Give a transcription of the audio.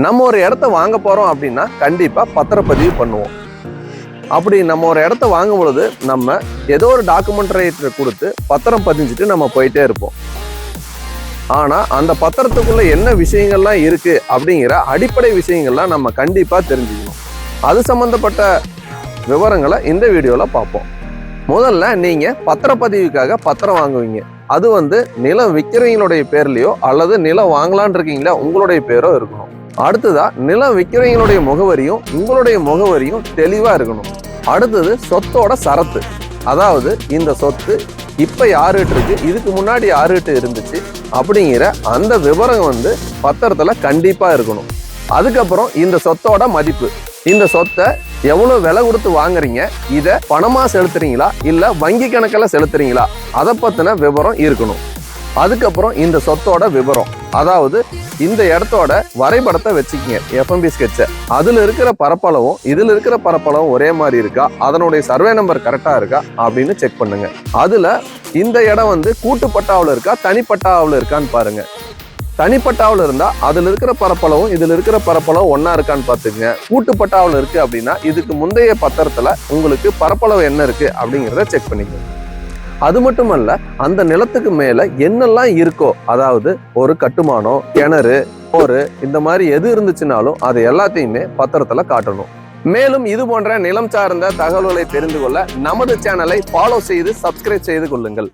நம்ம ஒரு இடத்த வாங்க போறோம் அப்படின்னா கண்டிப்பா பத்திரப்பதிவு பண்ணுவோம். அப்படி நம்ம ஒரு இடத்த வாங்கும் பொழுது நம்ம ஏதோ ஒரு டாக்குமெண்ட் கொடுத்து பத்திரம் பதிஞ்சுட்டு நம்ம போயிட்டே இருப்போம். ஆனா அந்த பத்திரத்துக்குள்ள என்ன விஷயங்கள்லாம் இருக்கு அப்படிங்கிற அடிப்படை விஷயங்கள்லாம் நம்ம கண்டிப்பா தெரிஞ்சுக்கணும். அது சம்பந்தப்பட்ட விவரங்களை இந்த வீடியோல பார்ப்போம். முதல்ல நீங்க பத்திரப்பதிவுக்காக பத்திரம் வாங்குவீங்க. அது நிலம் விற்கிறவங்களுடைய பேர்லயோ அல்லது நிலம் வாங்கலான் இருக்கீங்களா உங்களுடைய பேரோ இருக்கணும். அடுத்ததா நிலம் விற்கிறவங்களுடைய முகவரியும் உங்களுடைய முகவரியும் தெளிவா இருக்கணும். அடுத்தது சொத்தோட சரத்து, அதாவது இந்த சொத்து இப்ப யாருகிட்ட இருக்கு, இதுக்கு முன்னாடி யாருகிட்ட இருந்துச்சு அப்படிங்கிற அந்த விவரம் பத்திரத்துல கண்டிப்பா இருக்கணும். அதுக்கப்புறம் இந்த சொத்தோட மதிப்பு, இந்த சொத்தை எவ்வளவு விலை கொடுத்து வாங்குறீங்க, இதை பணமா செலுத்துறீங்களா இல்ல வங்கி கணக்கில் செலுத்துறீங்களா, அதை பத்தின விவரம் இருக்கணும். அதுக்கப்புறம் இந்த சொத்தோட விவரம், அதாவது இந்த இடத்தோட வரைபடத்தை வச்சுக்கிங்க, எஃப்எம்பி ஸ்கெட்சை. அதுல இருக்கிற பரப்பளவும் இதுல இருக்கிற பரப்பளவும் ஒரே மாதிரி இருக்கா, அதனுடைய சர்வே நம்பர் கரெக்டா இருக்கா அப்படின்னு செக் பண்ணுங்க. அதுல இந்த இடம் கூட்டுப்பட்டாவில் இருக்கா தனிப்பட்டாவில் இருக்கான்னு பாருங்க. தனிப்பட்டாவில் இருந்தா அதுல இருக்கிற பரப்பளவும் இதுல இருக்கிற பரப்பளவும் ஒன்னா இருக்கான்னு பாத்துங்க. கூட்டுப்பட்டாவில் இருக்கு அப்படின்னா இதுக்கு முந்தைய பத்திரத்துல உங்களுக்கு பரப்பளவு என்ன இருக்கு அப்படிங்கிறத செக் பண்ணிக்கோங்க. அது மட்டுமல்ல, அந்த நிலத்துக்கு மேல என்னெல்லாம் இருக்கோ, அதாவது ஒரு கட்டுமானம், கிணறு, போரு, இந்த மாதிரி எது இருந்துச்சுனாலும் அது எல்லாத்தையுமே பத்திரத்துல காட்டணும். மேலும் இது போன்ற நிலம் சார்ந்த தகவல்களை தெரிந்து கொள்ள நமது சேனலை ஃபாலோ செய்து சப்ஸ்கிரைப் செய்து கொள்ளுங்கள்.